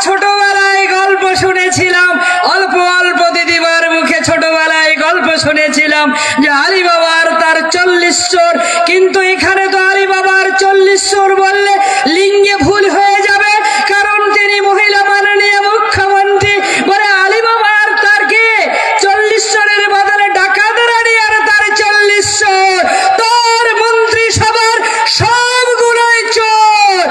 ছোটবেলায় গল্প শুনেছিলাম, অল্প অল্প দিদিমার মুখে ছোটবেলায় গল্প শুনেছিলাম যে আলী বাবার তার 40 চোর, কিন্তু এখানে তো আলী বাবার 40 চোর বললে লিঙ্গে ভুল হয়ে যাবে, কারণ তিনি মহিলা মাননীয় মুখ্যমন্ত্রী। বলে আলী বাবার তার কে 40 চোরের বদলে ডাকাত রানী আর তার 40 চোর, তোর মন্ত্রী সবার সবগুলোই চোর।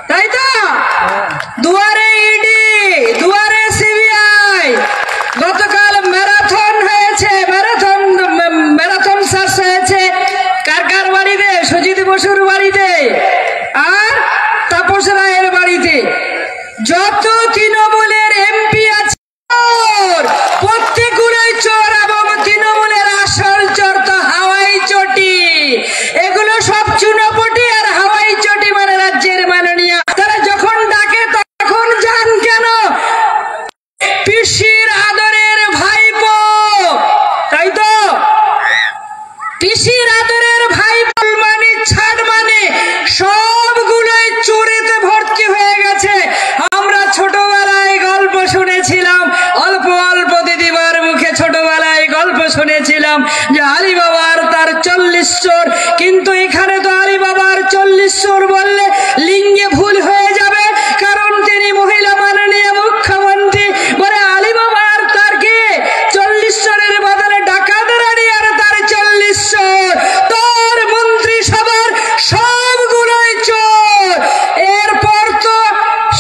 তাই তো দুয়ারে ইডি, দুয়ারে সিবিআই, গতকাল ম্যারাথন হয়েছে, ম্যারাথন শেষ হয়েছে কার কার বাড়িতে? সুজিত বসুর বাড়িতে আর তাপস রায়ের বাড়িতে। যত তৃণমূলের এমপি আছে প্রত্যেকগুলোই চোর, এবং তৃণমূলের আসল চোর তো হাওয়াই চটি। এগুলো সব চুনোপটি আর হাওয়াই চটি, মানে রাজ্যের মাননীয়। তারা যখন ডাকে তখন যান কেন? পিসির আদরের ভাইপো, তাই তো পিসির আদরের ভাইপো মানে ছাড়, মানে সবগুলোই চোরেতে ভর্তি হয়ে গেছে। আমরা ছোটবেলায় গল্প শুনেছিলাম, অল্প অল্প দিদিমার মুখে ছোটবেলায় গল্প শুনেছিলাম যে আলী বাবার তার 40 চোর, কিন্তু এখানে তো আলী বাবার 40 চোর বললে লিঙ্গে ভুল হয়ে যাবে, কারণ তিনি মহিলা মাননীয় মুখ্যমন্ত্রী। বলে আলী বাবার তার কে 40 চোরের বদলে ডাকাত রানী আর তার 40 চোর, তোর মন্ত্রী সবার সবগুলোই চোর। এরপর তো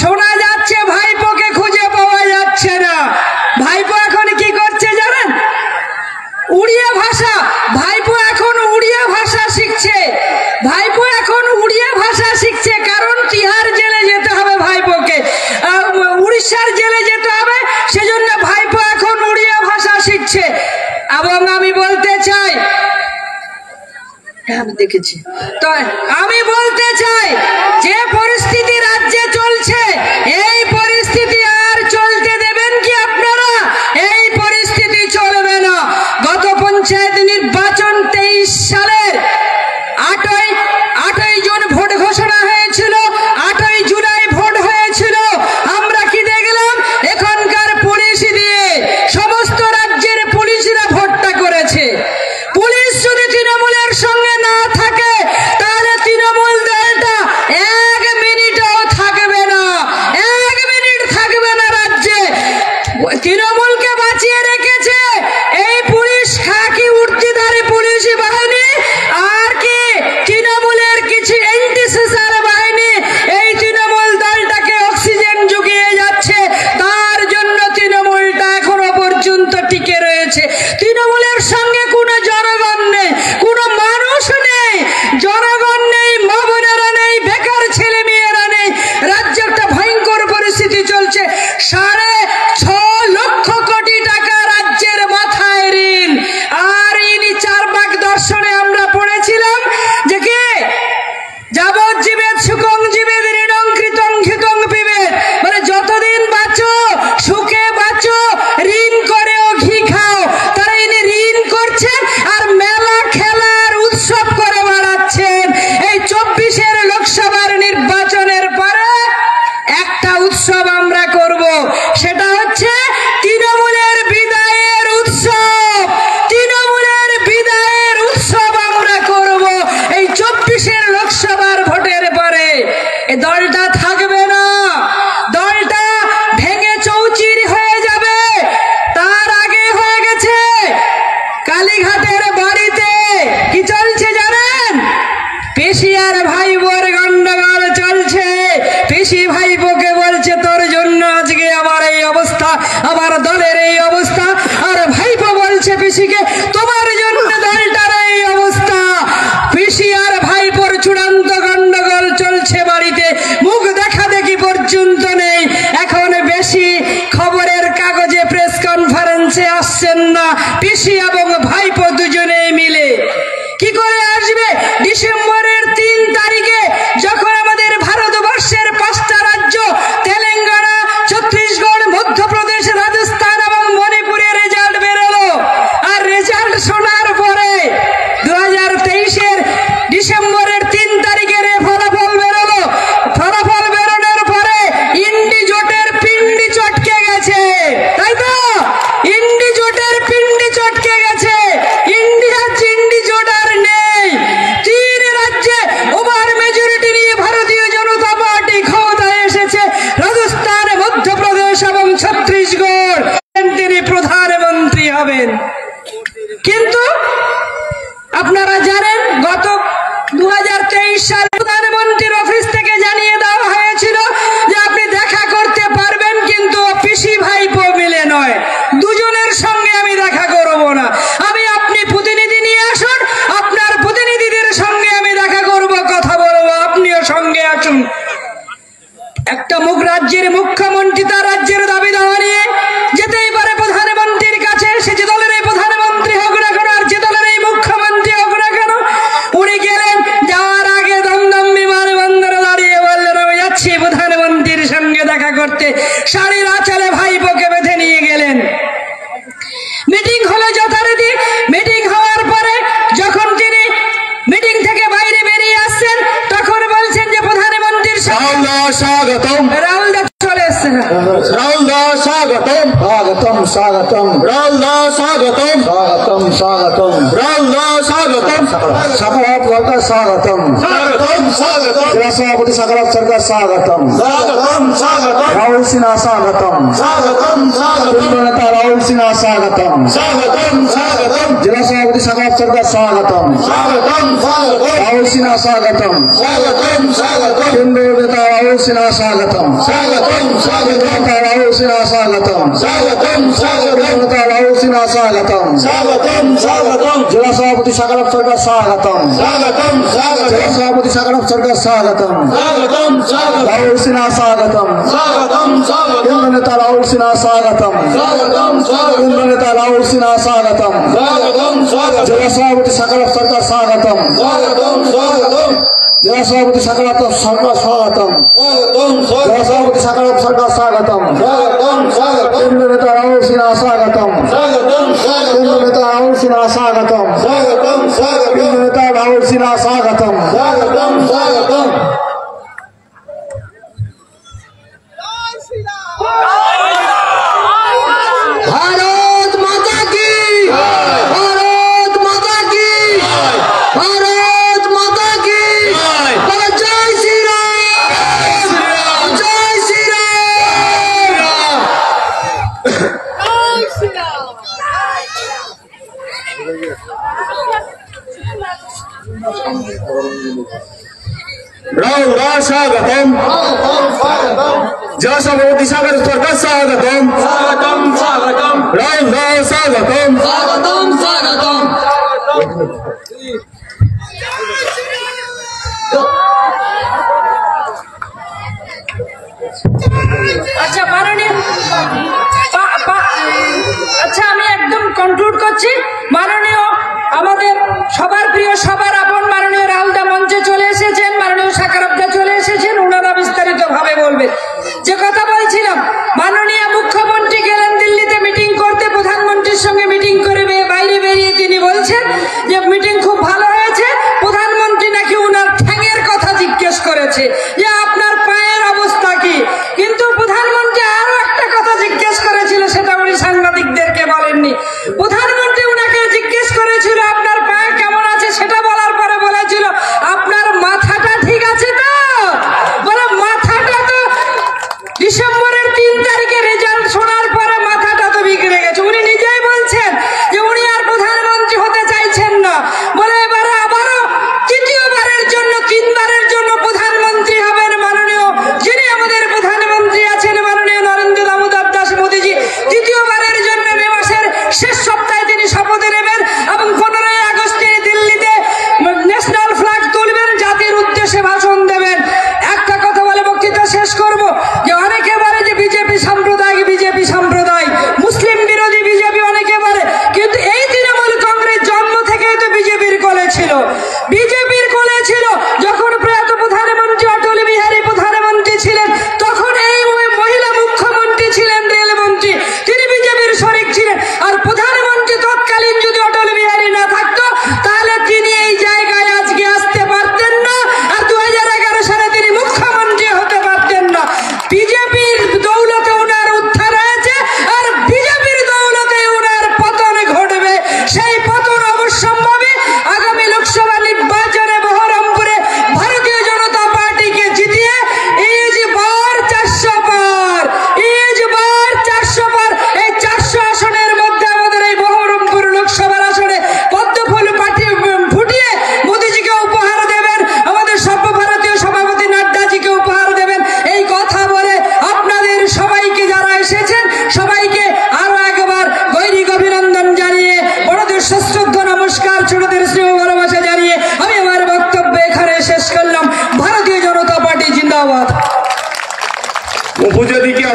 শোনা যাচ্ছে ভাইপোকে খুঁজে পাওয়া যাচ্ছে না। ভাইপো এখন কি করছে জানেন? উড়িয়া ভাষা। ভাইপো এখন উড়িয়া ভাষা শিখছে, ভাইপো এখন উড়িয়া ভাষা শিখছে, কারণ তিহার জেলে যেতে হবে ভাইপোকে, উড়িষ্যার জেলে যেতে হবে, সেজন্য ভাইপো এখন উড়িয়া ভাষা শিখছে। এবং আমি বলতে চাই, আমি দেখেছি তো, আমি বলতে চাই যে পরিস্থিতি রাজ্যে চলছে, এই পরিস্থিতি আর চলতে দেবেন কি আপনারা? এই পরিস্থিতি চলবে না। গত পঞ্চায়েত নির্বাচন 23 সালের 8ই জুন ভোট ঘোষণা হয়েছিল, 8ই জুলাই ভোট হয়েছিল। আমরা কি দেখলাম? এখনকার পুলিশ দিয়ে সমস্ত রাজ্যের পুলিশরা ভোটটা করেছে। পুলিশ যদি তৃণমূলের সঙ্গে না থাকে তাহলে তৃণমূল দলটা 1 মিনিটও থাকবে না, 1 মিনিট থাকবে না রাজ্যে। তৃণমূলকে বাঁচিয়ে রেখেছে এই পুলিশ, খাকি উর্দিধারী পুলিশ বাহিনী, আর কি তৃণমূলের কিছু এনটিসিসির বাহিনী এই তৃণমূল দলটাকে অক্সিজেন জুগিয়ে যাচ্ছে। তার জন্য তৃণমূলটা এখনো পর্যন্ত টিকে রয়েছে। তৃণমূলের সঙ্গে কোনো জনগণ নেই, কোনো মানুষ নেই, জনগণ নেই, মা বোনেরা নেই, বেকার ছেলে মেয়েরা নেই। রাজ্যে একটা ভয়ঙ্কর পরিস্থিতি চলছে। 6.5 লক্ষ কোটি টাকা রাজ্যের মাথায় ঋণ। আর ইনি চারবাক দর্শনে আমরা পড়েছিলাম যে কে যাবজ্জীবেত সুখং জীবেদ ঋণং কৃতং ঘৃতং পিবেদ, মানে যতদিন বাঁচো সুখে বাঁচো, ঋণ করেও ঘি খাও। তারা ইনি ঋণ করছেন আর মেলা খেলার উৎসব করে বেড়াচ্ছেন। এই 24-এর লোকসভার নির্বাচনের পরে একটা উৎসব আমরা করব, সেটা হচ্ছে তৃণমূলের বিদায়ের উৎসব। তৃণমূলের বিদায়ের উৎসব আমরা করব এই 24-এর লোকসভার ভোটের পরে। এই দলটা থাকবে না, দলটা ভেঙে চৌচির হয়ে যাবে। তার আগে হয়ে গেছে কালীঘাটের বাড়িতে কি চলছে জানেন? পিসি আর ভাইবোর গন্ডগোল চলছে। পিসি ভাইবোকে বলছে তোর জন্য আজকে আমার এই অবস্থা, আমার দলের এই অবস্থা, আর ভাইপো বলছে পিসিকে তোমার জন্য দলটার এই অবস্থা। পিসি আর ভাইপোর চূড়ান্ত গন্ডগোল চলছে বাড়িতে, মুখ দেখা দেখি পর্যন্ত নেই। এখন বেশি খবরের কাগজে প্রেস কনফারেন্সে আসছেন না পিসি এবং ভাইপো দুজনেই মিলে। কি করে আসবে? ডিসেম্বরের 3 তারিখে যখন আমাদের ভারতবর্ষের 5টা রাজ্য তেলেঙ্গানা, ছত্তিশগড়, মধ্যপ্রদেশ, রাজস্থান এবং মণিপুর প্রধানমন্ত্রী হবেন। কিন্তু আপনারা জানেন গত 2023 সালে প্রধানমন্ত্রীর অফিস থেকে জানিয়ে দেওয়া হয়েছিল যে আপনি দেখা করতে পারবেন, কিন্তু পিসি ভাইপো মিলে নয়, দুজনের সঙ্গে আমি দেখা করব না। আপনি প্রতিনিধি নিয়ে আসুন, আপনার প্রতিনিধিদের সঙ্গে আমি দেখা করব, কথা বলবো, আপনিও সঙ্গে আসুন। একটা রাজ্যের মুখ্যমন্ত্রী তার রাজ্যের দাবি দাওয়া নিয়ে যেতেই পারে প্রধানমন্ত্রীর কাছে, সে যে দলের প্রধানমন্ত্রী হোক না কেন, আর যে দলের এই মুখ্যমন্ত্রী হোক না কেন। উনি গেলেন, যাওয়ার আগে দমদম বিমানবন্দরে দাঁড়িয়ে বললেন আমি যাচ্ছি প্রধানমন্ত্রীর সঙ্গে দেখা করতে। শাড়ির আঁচলে ভাইপোকে বেঁধে নিয়ে গেলেন। মিটিং হলো যথারীতি। মিটিং হওয়ার পরে যখন তিনি মিটিং থেকে বাইরে বেরিয়ে আসছেন, তখন বলছেন যে প্রধানমন্ত্রীর স্বাগতম রাহুল দা চলে এসছেন। রাহুল দা স্বাগতম স্বাগতম স্বাগতম রাহুল দা স্বাগতম স্বাগতম স্বাগতম রাহুল দা স্বাগতম সাকারাত সরকার স্বাগতম স্বাগতম স্বাগতম জেলা সভাপতি সাকারাত সরকার স্বাগতম স্বাগতম স্বাগতম রাহুল সিনহা স্বাগতম স্বাগতম স্বাগতম নেতা রাহুল সিনহা স্বাগতম স্বাগতম স্বাগতম জেলা সভাপতি সাকারাত সরকার স্বাগতম স্বাগতম স্বাগতম রাহুল সিনহা স্বাগতম স্বাগতম স্বাগতম কেন্দ্রীয় নেতা রাহুল সিনহা স্বাগতম স্বাগতম স্বাগতম নেতা রাহুল সিনহা স্বাগতম স্বাগতম স্বাগতম নেতা রাহুল সিনহা স্বাগতম স্বাগতম স্বাগতম জেলা সভাপতি সাকারাত সরকার স্বাগতম স্বাগতম স্বাগতম জেলা সভাপতি সাকারাত সরকার স্বাগতম স্বাগতম স্বাগতম রাহুল সিনহা স্বাগতম স্বাগতম স্বাগতম কেন্দ্র নেতা রাহুল সিনহা স্বাগতম স্বাগতম স্বাগতম কেন্দ্র নেতা রাহুল সিনহা স্বাগতম স্বাগতম স্বাগতম জেলা সভাপতি সাকারাত সরকার স্বাগতম স্বাগতম স্বাগতম জেলা সভাপতি সাকারাত সরকার স্বাগতম জেলা সভাপতি সাকারাত সরকার স্বাগতম কেন্দ্র নেতা রাহুল সিনহা স্বাগতম কেন্দ্র নেতা রাহুল সিনহা স্বাগতম কেন্দ্র নেতা রাহুল সিনহা স্বাগতম। भारत माता की, भारत माता की, भारत माता की, जय श्री राम, जय श्री राम। राहुल दा स्वागतम जला सभापति सागर सरकार स्वागतम स्वागतम स्वागतम राहुल दा स्वागतम स्वागतम स्वागतम। আচ্ছা মাননীয়, আচ্ছা আমি একদম কনক্লুড করছি। মাননীয় আমাদের সবার প্রিয় সবার আপন মাননীয় রাহুল দা মঞ্চে চলে এসেছেন, মাননীয় সাকারাত দা চলে এসেছেন, ওনারা বিস্তারিত ভাবে বলবেন। যে কথা বলছিলাম, মাননীয় মুখ্যমন্ত্রী গেলেন দিল্লিতে মিটিং করতে, প্রধানমন্ত্রীর সঙ্গে মিটিং করে বাইরে বেরিয়ে তিনি বলছেন যে মিটিং খুব ভালো হয়েছে। প্রধানমন্ত্রী নাকি ওনার ঠ্যাঙের কথা জিজ্ঞেস করেছে যে আপনার পায়ের অবস্থা কি, কিন্তু প্রধানমন্ত্রী আরো একটা কথা জিজ্ঞেস করেছিল, সেটা উনি সাংবাদিকদেরকে বলেননি। প্রধানমন্ত্রী উনাকে জিজ্ঞেস করেছিল আপনার পায়ে কেমন আছে, সেটা বলার পরে বলেছিল আপনার মাথাটা ঠিক আছে তো, বলে মাথাটা তো ডিসেম্বরের 3 তারিখে রেজাল্ট শোনার পরে মাথাটা তো বিগড়ে গেছে। উনি নিজেই বলছেন যে উনি আর প্রধানমন্ত্রী হতে চাইছেন না, বলে এবারে আবারও তৃতীয়বারের জন্য 3 বারের জন্য প্রধানমন্ত্রী হবেন মাননীয় যিনি আমাদের প্রধানমন্ত্রী আছেন মাননীয় নরেন্দ্র দামোদর দাস মোদীজি। তৃতীয়বারের জন্য মে মাসের শেষ সপ্তাহে তিনি শপথ নেবেন এবং 15ই আগস্ট তিনি দিল্লিতে ন্যাশনাল ফ্ল্যাগ তুলবেন, জাতির উদ্দেশ্যে ভাষণ দেবেন। একটা কথা বলে বক্তৃতা শেষ করব, যে অনেকে বলে যে বিজেপি সাম্প্রদায়িক মুসলিম বিরোধী বিজেপি অনেকে বলে, কিন্তু এই তৃণমূল কংগ্রেস জন্ম থেকে তো বিজেপির কোলে ছিল। বিজেপির কোলে ছিল যখন প্রয়াত প্রধানমন্ত্রী অটল বিহারী প্রধানমন্ত্রী ছিলেন, তখন এই মহিলা মুখ্যমন্ত্রী ছিলেন রেলমন্ত্রী, তিনি বিজেপির শরিক ছিলেন। আর প্রধানমন্ত্রী তৎকালীন যদি অটল বিহারী না থাকতো তাহলে তিনি এই জায়গায় আজকে আসতে পারতেন না, আর 2011 সালে তিনি মুখ্যমন্ত্রী হতে পারতেন না। বিজেপির দৌলতে ওনার উত্থান হয়েছে, আর বিজেপির দৌলতে ওনার পতন ঘটবে। সেই পতন অবশ্যম্ভাবী। আগামী লোকসভা নির্বাচনে বহরমপুরে ভারতীয় জনতা পার্টিকে জিতিয়ে ইজ বার 400 পার, ইজ বার 400 পার, এই 400 আসনে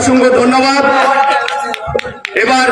অসংখ্য ধন্যবাদ। এবার